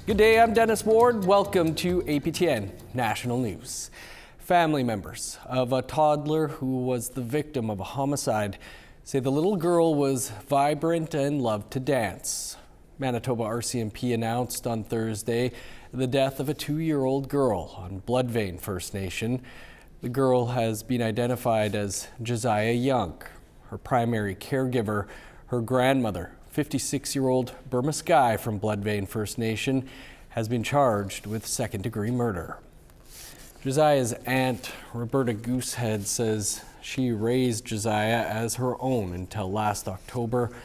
Good day, I'm Dennis Ward. Welcome to APTN National News. Family members of a toddler who was the victim of a homicide say the little girl was vibrant and loved to dance. Manitoba RCMP announced on Thursday the death of a 2-year-old girl on Bloodvein First Nation. The girl has been identified as Jessiah Young. Her primary caregiver, her grandmother, 56-year-old Burma Sky from Bloodvein First Nation, has been charged with second-degree murder. Josiah's aunt, Roberta Goosehead, says she raised Josiah as her own until last October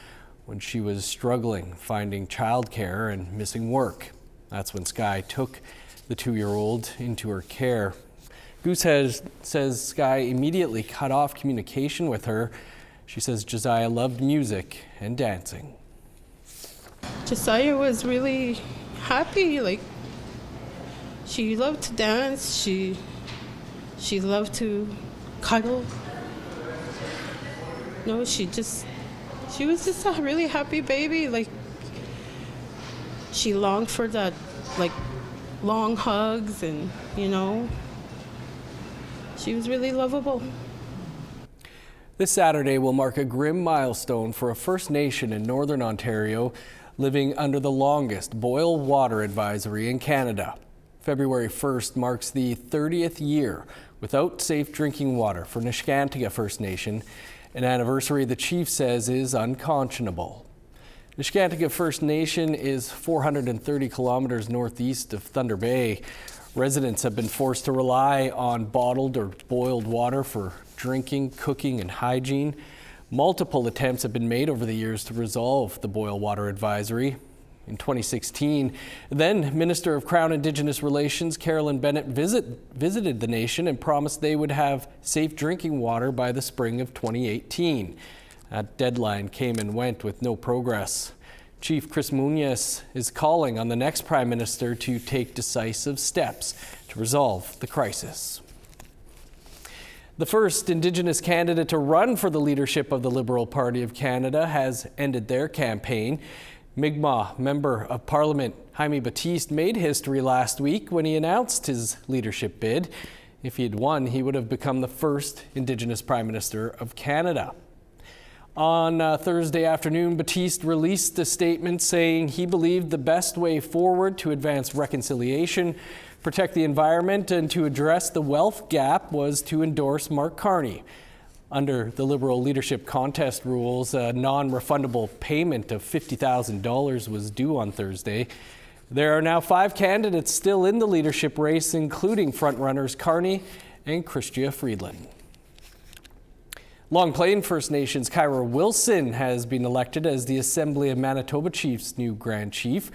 when she was struggling finding childcare and missing work. That's when Sky took the 2-year-old into her care. Goosehead says Sky immediately cut off communication with her. She says Josiah loved music and dancing. Jessiah was really happy, she loved to dance, she loved to cuddle. No, she was just a really happy baby. She longed for that, long hugs and, she was really lovable. This Saturday will mark a grim milestone for a First Nation in Northern Ontario living under the longest boil water advisory in Canada. February 1st marks the 30th year without safe drinking water for Niskantika First Nation, an anniversary the chief says is unconscionable. Niskantika First Nation is 430 kilometers northeast of Thunder Bay. Residents have been forced to rely on bottled or boiled water for drinking, cooking, and hygiene. Multiple attempts have been made over the years to resolve the boil water advisory. In 2016, then Minister of Crown Indigenous Relations Carolyn Bennett visited the nation and promised they would have safe drinking water by the spring of 2018. That deadline came and went with no progress. Chief Chris Munoz is calling on the next Prime Minister to take decisive steps to resolve the crisis. The first Indigenous candidate to run for the leadership of the Liberal Party of Canada has ended their campaign. Mi'kmaq Member of Parliament Jaime Batiste made history last week when he announced his leadership bid. If he had won, he would have become the first Indigenous Prime Minister of Canada. On Thursday afternoon, Batiste released a statement saying he believed the best way forward to advance reconciliation, protect the environment, and to address the wealth gap was to endorse Mark Carney. Under the Liberal leadership contest rules, a non-refundable payment of $50,000 was due on Thursday. There are now 5 candidates still in the leadership race, including frontrunners Carney and Chrystia Friedland. Long Plain First Nation's Kyra Wilson has been elected as the Assembly of Manitoba Chiefs' new Grand Chief,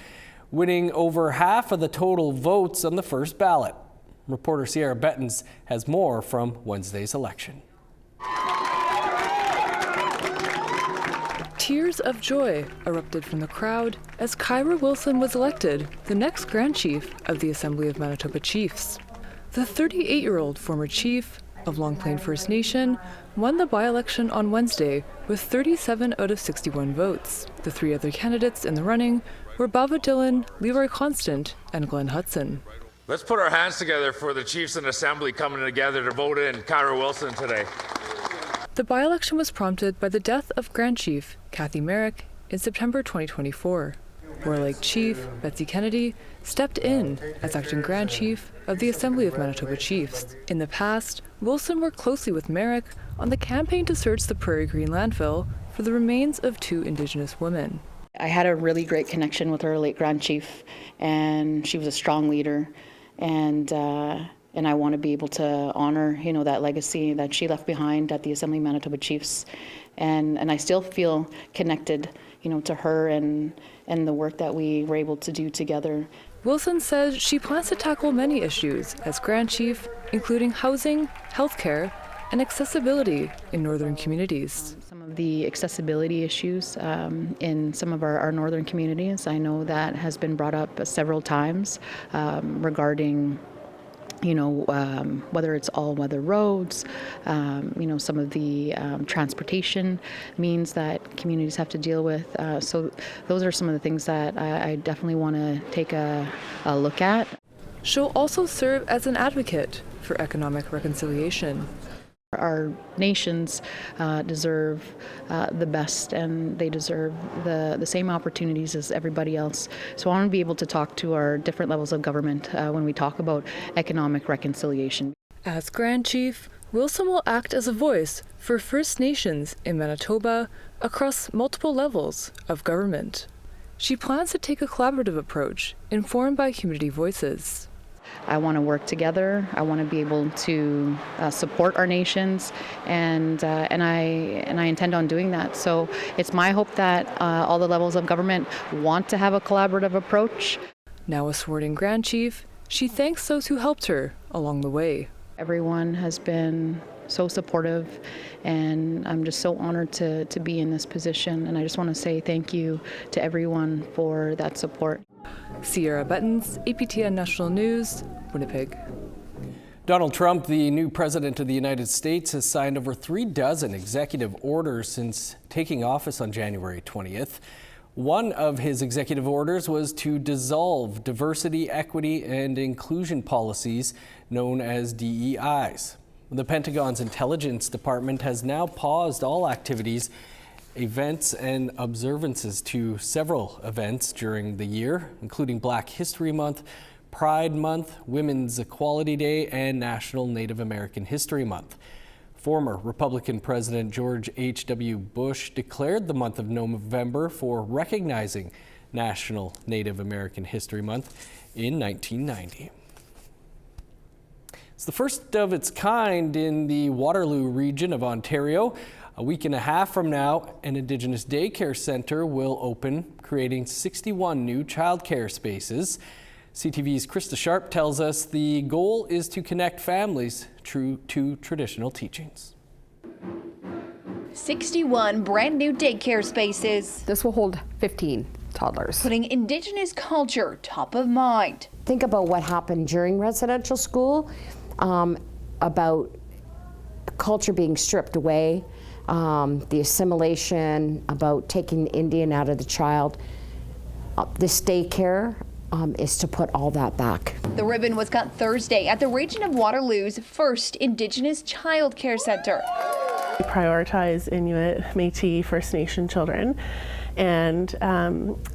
winning over half of the total votes on the first ballot. Reporter Sierra Bettens has more from Wednesday's election. Tears of joy erupted from the crowd as Kyra Wilson was elected the next Grand Chief of the Assembly of Manitoba Chiefs. The 38-year-old former chief of Long Plain First Nation won the by-election on Wednesday with 37 out of 61 votes. The 3 other candidates in the running were Bava Dillon, Leroy Constant, and Glenn Hudson. Let's put our hands together for the Chiefs and Assembly coming together to vote in Kyra Wilson today. The by-election was prompted by the death of Grand Chief Kathy Merrick in September 2024. Warlike Chief Betsy Kennedy stepped in as acting Grand Chief of the Assembly of Manitoba Chiefs. In the past, Wilson worked closely with Merrick on the campaign to search the Prairie Green landfill for the remains of 2 Indigenous women. I had a really great connection with her late Grand Chief, and she was a strong leader, and I want to be able to honor, that legacy that she left behind at the Assembly of Manitoba Chiefs, and I still feel connected, to her and the work that we were able to do together. Wilson says she plans to tackle many issues as Grand Chief, including housing, healthcare, and accessibility in northern communities. Some of the accessibility issues in some of our northern communities, I know that has been brought up several times regarding whether it's all-weather roads, some of the transportation means that communities have to deal with. So those are some of the things that I definitely want to take a look at. She'll also serve as an advocate for economic reconciliation. Our nations deserve the best, and they deserve the same opportunities as everybody else. So I want to be able to talk to our different levels of government when we talk about economic reconciliation. As Grand Chief, Wilson will act as a voice for First Nations in Manitoba across multiple levels of government. She plans to take a collaborative approach informed by community voices. I want to work together. I want to be able to support our nations, and I intend on doing that. So it's my hope that all the levels of government want to have a collaborative approach. Now a sworn-in Grand Chief, she thanks those who helped her along the way. Everyone has been so supportive, and I'm just so honored to be in this position. And I just want to say thank you to everyone for that support. Sierra Buttons, APTN National News, Winnipeg. Donald Trump, the new president of the United States, has signed over 36 executive orders since taking office on January 20th. One of his executive orders was to dissolve diversity, equity, and inclusion policies known as DEIs. The Pentagon's Intelligence Department has now paused all activities, events, and observances to several events during the year, including Black History Month, Pride Month, Women's Equality Day, and National Native American History Month. Former Republican President George H.W. Bush declared the month of November for recognizing National Native American History Month in 1990. It's the first of its kind in the Waterloo region of Ontario. A week and a half from now, an Indigenous daycare centre will open, creating 61 new childcare spaces. CTV's Krista Sharp tells us the goal is to connect families to traditional teachings. 61 brand new daycare spaces. This will hold 15 toddlers. Putting Indigenous culture top of mind. Think about what happened during residential school, about culture being stripped away, the assimilation, about taking the Indian out of the child. This daycare is to put all that back. The ribbon was cut Thursday at the region of Waterloo's first Indigenous child care center. We prioritize Inuit, Métis, First Nation children, and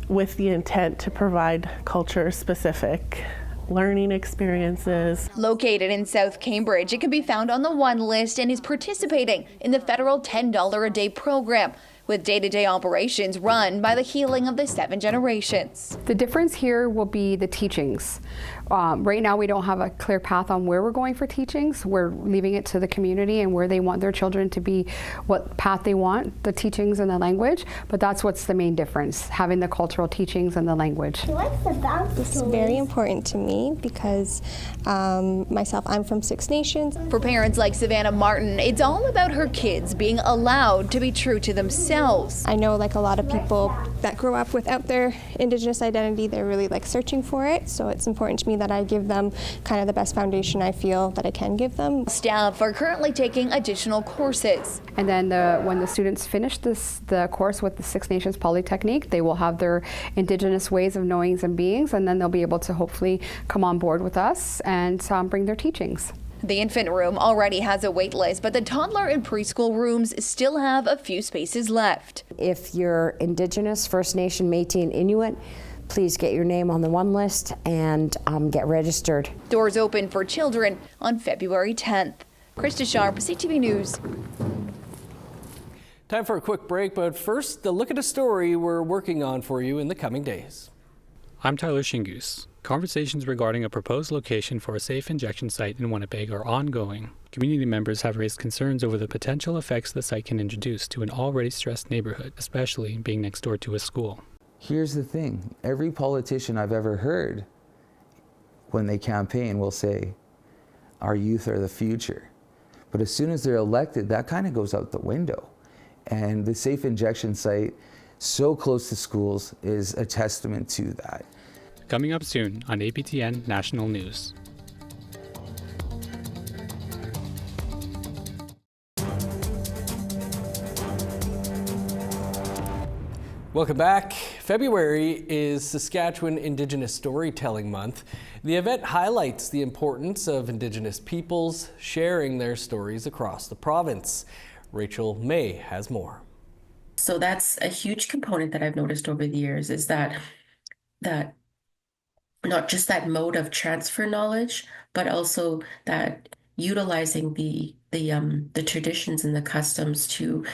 with the intent to provide culture-specific learning experiences. Located in South Cambridge, it can be found on the One List and is participating in the federal $10 a day program, with day-to-day operations run by the Healing of the Seven Generations. The difference here will be the teachings. Right now we don't have a clear path on where we're going for teachings. We're leaving it to the community and where they want their children to be, what path they want, the teachings and the language, but that's what's the main difference, having the cultural teachings and the language. It's very important to me because myself, I'm from Six Nations. For parents like Savannah Martin, it's all about her kids being allowed to be true to themselves. I know like a lot of people that grow up without their Indigenous identity, they're really like searching for it, so it's important to me that I give them kind of the best foundation I feel that I can give them. Staff are currently taking additional courses. And then when the students finish the course with the Six Nations Polytechnique, they will have their Indigenous ways of knowings and beings, and then they'll be able to hopefully come on board with us and bring their teachings. The infant room already has a wait list, but the toddler and preschool rooms still have a few spaces left. If you're Indigenous, First Nation, Métis, and Inuit, please get your name on the One List and get registered. Doors open for children on February 10th. Krista Sharp, CTV News. Time for a quick break, but first, a look at a story we're working on for you in the coming days. I'm Tyler Shingoose. Conversations regarding a proposed location for a safe injection site in Winnipeg are ongoing. Community members have raised concerns over the potential effects the site can introduce to an already stressed neighborhood, especially being next door to a school. Here's the thing, every politician I've ever heard when they campaign will say, our youth are the future. But as soon as they're elected, that kind of goes out the window. And the safe injection site, so close to schools, is a testament to that. Coming up soon on APTN National News. Welcome back. February is Saskatchewan Indigenous Storytelling Month. The event highlights the importance of Indigenous peoples sharing their stories across the province. Rachel May has more. So that's a huge component that I've noticed over the years, is that not just that mode of transfer knowledge, but also that utilizing the traditions and the customs to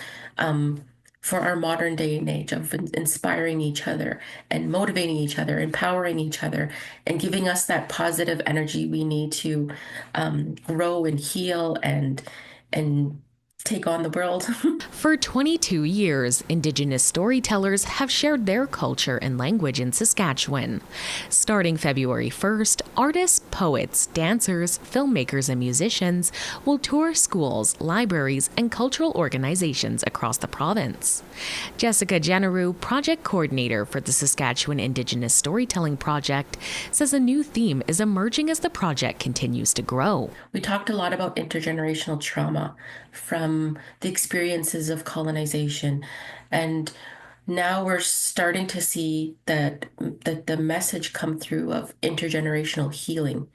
for our modern day and age of inspiring each other and motivating each other, empowering each other, and giving us that positive energy we need to grow and heal and take on the world. For 22 years, Indigenous storytellers have shared their culture and language in Saskatchewan. Starting February 1st, artists, poets, dancers, filmmakers, and musicians will tour schools, libraries, and cultural organizations across the province. Jessica Young, project coordinator for the Saskatchewan Indigenous Storytelling Project, says a new theme is emerging as the project continues to grow. We talked a lot about intergenerational trauma from the experiences of colonization, and now we're starting to see that the message come through of intergenerational healing,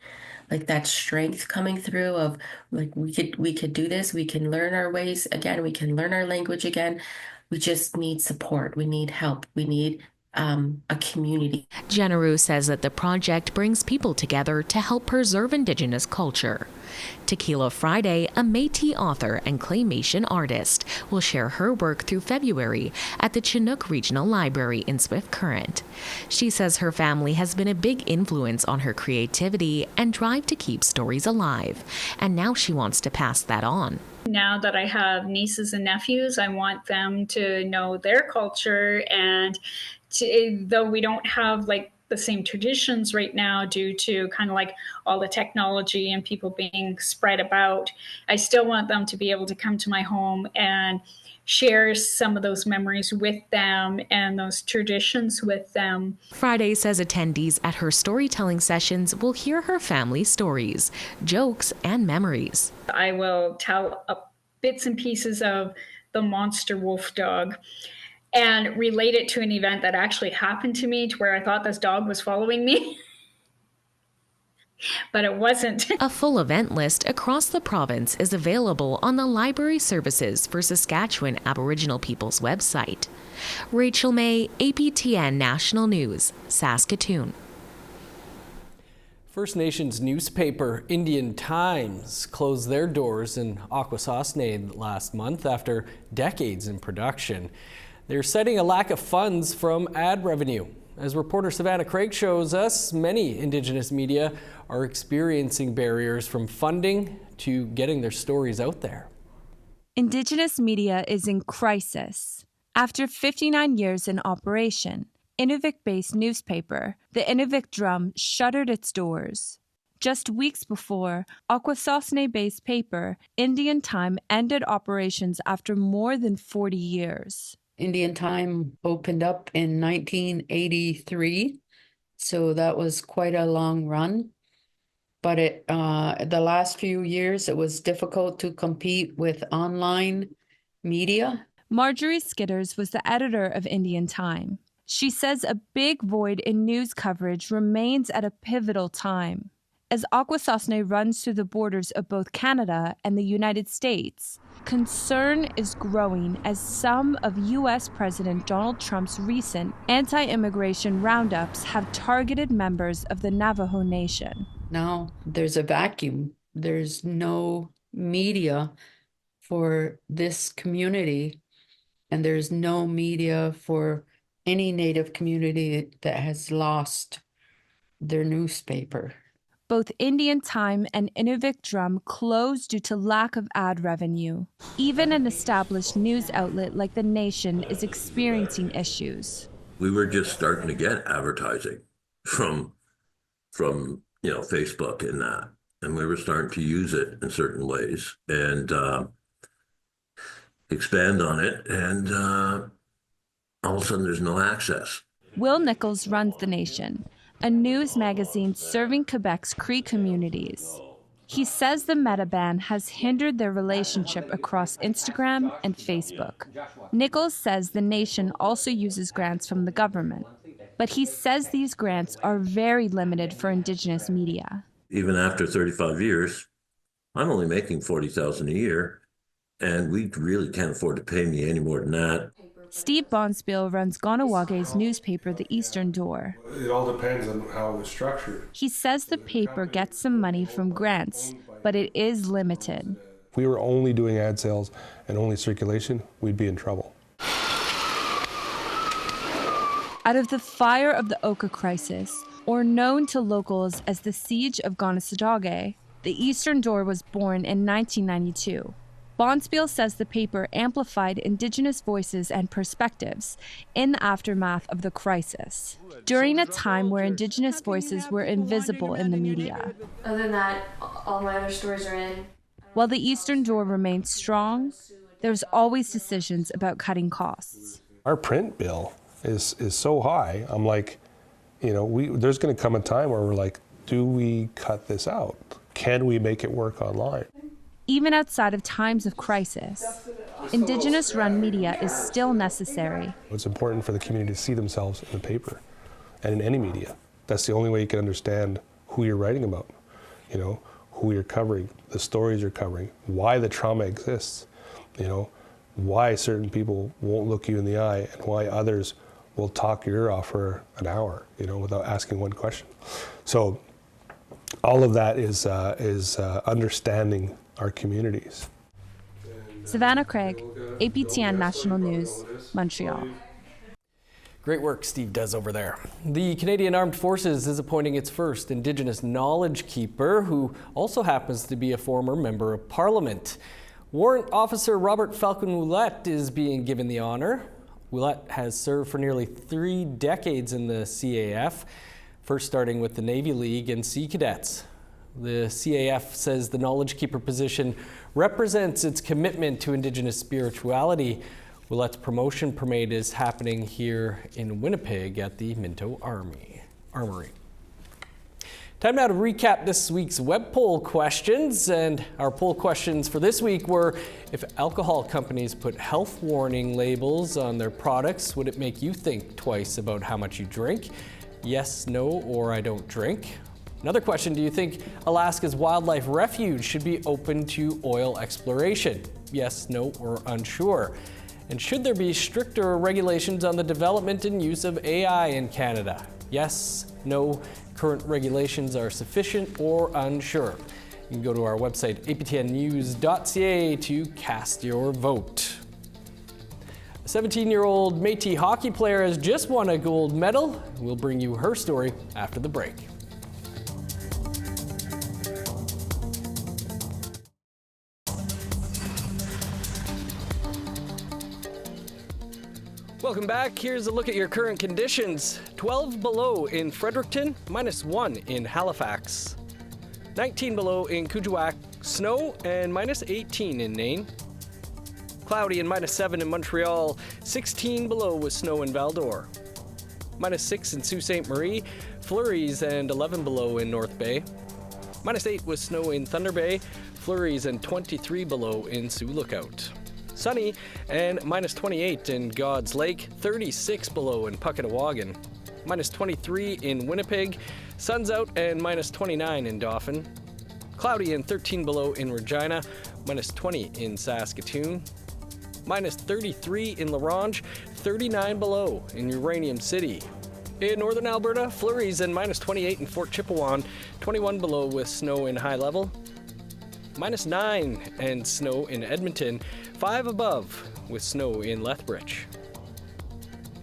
like that strength coming through of like we could do this, we can learn our ways again, we can learn our language again. We just need support, we need help, we need a community. Jessiah says that the project brings people together to help preserve Indigenous culture. Tequila Friday, a Métis author and claymation artist, will share her work through February at the Chinook Regional Library in Swift Current. She says her family has been a big influence on her creativity and drive to keep stories alive, and now she wants to pass that on. Now that I have nieces and nephews, I want them to know their culture, and though we don't have like the same traditions right now due to kind of like all the technology and people being spread about, I still want them to be able to come to my home and share some of those memories with them and those traditions with them. Friday says attendees at her storytelling sessions will hear her family stories, jokes, and memories. I will tell bits and pieces of the monster wolf dog and relate it to an event that actually happened to me, to where I thought this dog was following me. But it wasn't. A full event list across the province is available on the Library Services for Saskatchewan Aboriginal Peoples website. Rachel May, APTN National News, Saskatoon. First Nations newspaper Indian Times closed their doors in Akwesasne last month after decades in production. They're citing a lack of funds from ad revenue. As reporter Savannah Craig shows us, many Indigenous media are experiencing barriers from funding to getting their stories out there. Indigenous media is in crisis. After 59 years in operation, Inuvik-based newspaper, the Inuvik Drum, shuttered its doors. Just weeks before, Akwesasne-based paper, Indian Time, ended operations after more than 40 years. Indian Time opened up in 1983, so that was quite a long run. But the last few years, it was difficult to compete with online media. Marjorie Skitters was the editor of Indian Time. She says a big void in news coverage remains at a pivotal time. As Akwesasne runs through the borders of both Canada and the United States, concern is growing as some of U.S. President Donald Trump's recent anti-immigration roundups have targeted members of the Navajo Nation. Now there's a vacuum. There's no media for this community, and there's no media for any Native community that has lost their newspaper. Both Indian Time and Inuvik Drum closed due to lack of ad revenue. Even an established news outlet like The Nation is experiencing issues. We were just starting to get advertising from Facebook and that, and we were starting to use it in certain ways and expand on it, and all of a sudden there's no access. Will Nichols runs The Nation, a news magazine serving Quebec's Cree communities. He says the meta ban has hindered their relationship across Instagram and Facebook. Nichols says the nation also uses grants from the government, but he says these grants are very limited for Indigenous media. Even after 35 years, I'm only making $40,000 a year, and we really can't afford to pay me any more than that. Steve Bonspiel runs Ganawage's newspaper, The Eastern Door. It all depends on how it's structured. He says the paper gets some money from grants, but it is limited. If we were only doing ad sales and only circulation, we'd be in trouble. Out of the fire of the Oka crisis, or known to locals as the Siege of Ganasadage, The Eastern Door was born in 1992. Bonspiel says the paper amplified Indigenous voices and perspectives in the aftermath of the crisis, during a time where Indigenous voices were invisible in the media. Other than that, all my other stories are in. While the Eastern Door remained strong, there's always decisions about cutting costs. Our print bill is so high. I'm like, there's going to come a time where we're like, do we cut this out? Can we make it work online? Even outside of times of crisis, Indigenous-run media is still necessary. It's important for the community to see themselves in the paper and in any media. That's the only way you can understand who you're writing about, who you're covering, the stories you're covering, why the trauma exists, why certain people won't look you in the eye and why others will talk your ear off for an hour, without asking one question. So all of that is understanding our communities. Savannah Craig, APTN National News, Montreal. Great work Steve does over there. The Canadian Armed Forces is appointing its first Indigenous knowledge keeper, who also happens to be a former member of Parliament. Warrant Officer Robert Falcon-Ouellette is being given the honor. Ouellette has served for nearly 3 decades in the CAF, first starting with the Navy League and Sea Cadets. The CAF says the knowledge keeper position represents its commitment to Indigenous spirituality. Ouellette's promotion parade is happening here in Winnipeg at the Minto Armory. Time now to recap this week's web poll questions. And our poll questions for this week were, if alcohol companies put health warning labels on their products, would it make you think twice about how much you drink? Yes, no, or I don't drink. Another question, do you think Alaska's wildlife refuge should be open to oil exploration? Yes, no, or unsure. And should there be stricter regulations on the development and use of AI in Canada? Yes, no, current regulations are sufficient, or unsure. You can go to our website, aptnnews.ca, to cast your vote. A 17-year-old Métis hockey player has just won a gold medal. We'll bring you her story after the break. Welcome back. Here's a look at your current conditions. 12 below in Fredericton, -1 in Halifax. 19 below in Kuujjuaq, snow, and -18 in Nain. Cloudy and -7 in Montreal, 16 below with snow in Val-d'Or. -6 in Sault Ste. Marie, flurries and 11 below in North Bay. -8 with snow in Thunder Bay, flurries and 23 below in Sioux Lookout. Sunny and -28 in God's Lake, 36 below in Puckatawagan. -23 in Winnipeg, sun's out, and -29 in Dauphin. Cloudy and 13 below in Regina, -20 in Saskatoon. -33 in La Ronge, 39 below in Uranium City. In northern Alberta, flurries and -28 in Fort Chipewyan, 21 below with snow in High Level. -9 and snow in Edmonton, 5 above with snow in Lethbridge.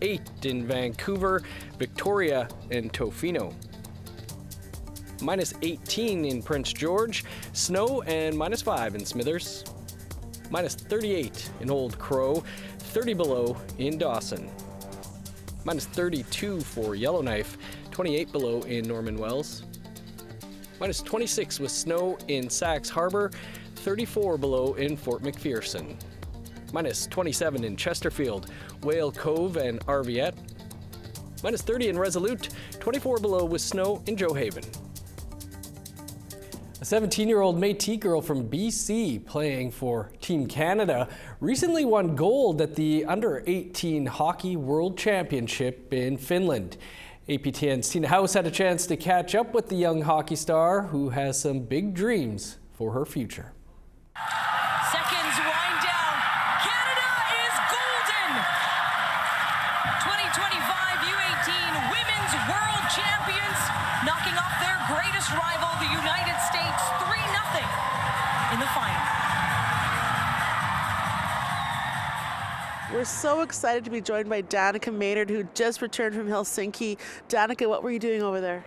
8 in Vancouver, Victoria, and Tofino. -18 in Prince George, snow, and -5 in Smithers. -38 in Old Crow, 30 below in Dawson. -32 for Yellowknife, 28 below in Norman Wells. -26 with snow in Sax Harbor, 34 below in Fort McPherson. -27 in Chesterfield, Whale Cove, and Arviette. -30 in Resolute, 24 below with snow in Joe Haven. A A 17-year-old Métis girl from BC playing for Team Canada recently won gold at the Under-18 Hockey World Championship in Finland. APTN's Tina House had a chance to catch up with the young hockey star who has some big dreams for her future. Seconds wind down. Canada is golden! 2025 U18 Women's World Champions, knocking off their greatest rival, the United States, 3-0 in the final. We're so excited to be joined by Danica Maynard, who just returned from Helsinki. Danica, what were you doing over there?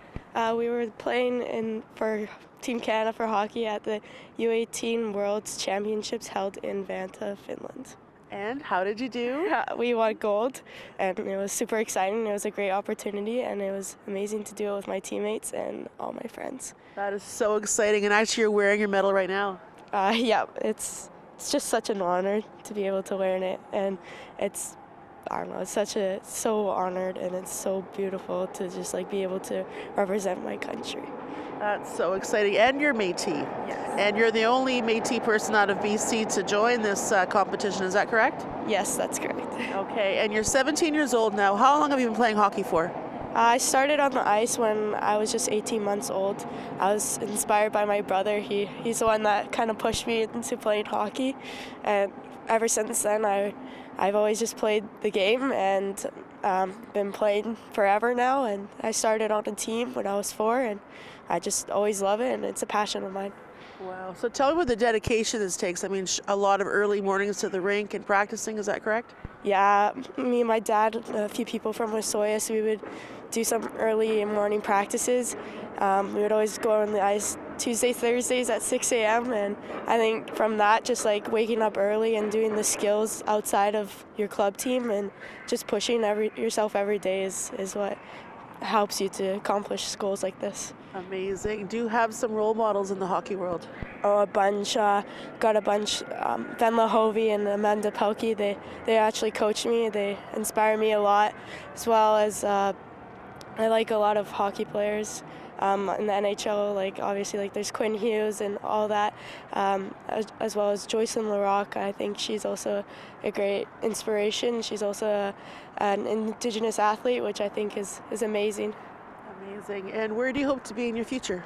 We were playing for Team Canada for hockey at the U18 World Championships held in Vanta, Finland. And how did you do? We won gold, and it was super exciting. It was a great opportunity, and it was amazing to do it with my teammates and all my friends. That is so exciting, and actually you're wearing your medal right now. Yeah, it's just such an honor to be able to wear it, and it's, I don't know, it's so honored, and it's so beautiful to just like be able to represent my country. That's so exciting. And you're Métis. Yes. And you're the only Métis person out of BC to join this competition, is that correct? Yes, that's correct. Okay, and you're 17 years old now. How long have you been playing hockey for? I started on the ice when I was just 18 months old. I was inspired by my brother. He's the one that kind of pushed me into playing hockey. And ever since then, I've always just played the game and been playing forever now. And I started on a team when I was 4, and I just always love it, and it's a passion of mine. Wow. So tell me what the dedication this takes. I mean, a lot of early mornings to the rink and practicing, is that correct? Yeah, me and my dad, a few people from Jessiah, so we would do some early morning practices. We would always go on the ice Tuesday, Thursdays at 6 a.m. And I think from that, just like waking up early and doing the skills outside of your club team and just pushing yourself every day is what helps you to accomplish goals like this. Amazing. Do you have some role models in the hockey world? Oh, a bunch. Got a bunch. Ben Lahovey and Amanda Pelkey, they actually coach me. They inspire me a lot, as well as I like a lot of hockey players in the NHL. Like obviously, like there's Quinn Hughes and all that, as well as Joycelyn Larocque. I think she's also a great inspiration. She's also an Indigenous athlete, which I think is amazing. Amazing. And where do you hope to be in your future?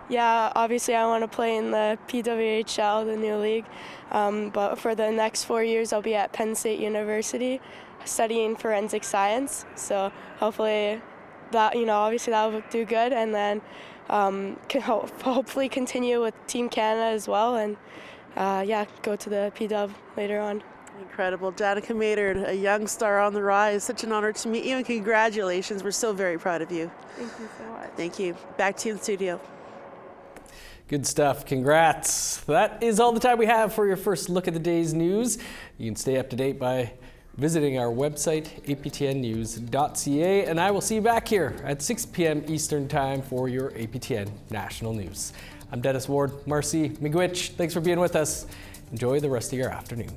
Yeah, obviously I want to play in the PWHL, the new league, but for the next 4 years I'll be at Penn State University studying forensic science. So hopefully that, obviously that will do good, and then can hopefully continue with Team Canada as well, and go to the PW later on. Incredible. Danica Maynard, a young star on the rise. Such an honor to meet you, and congratulations. We're so very proud of you. Thank you so much. Thank you. Back to you in the studio. Good stuff. Congrats. That is all the time we have for your first look at the day's news. You can stay up to date by visiting our website, aptnnews.ca, and I will see you back here at 6 p.m. Eastern Time for your APTN National News. I'm Dennis Ward. Marcy Miigwech, thanks for being with us. Enjoy the rest of your afternoon.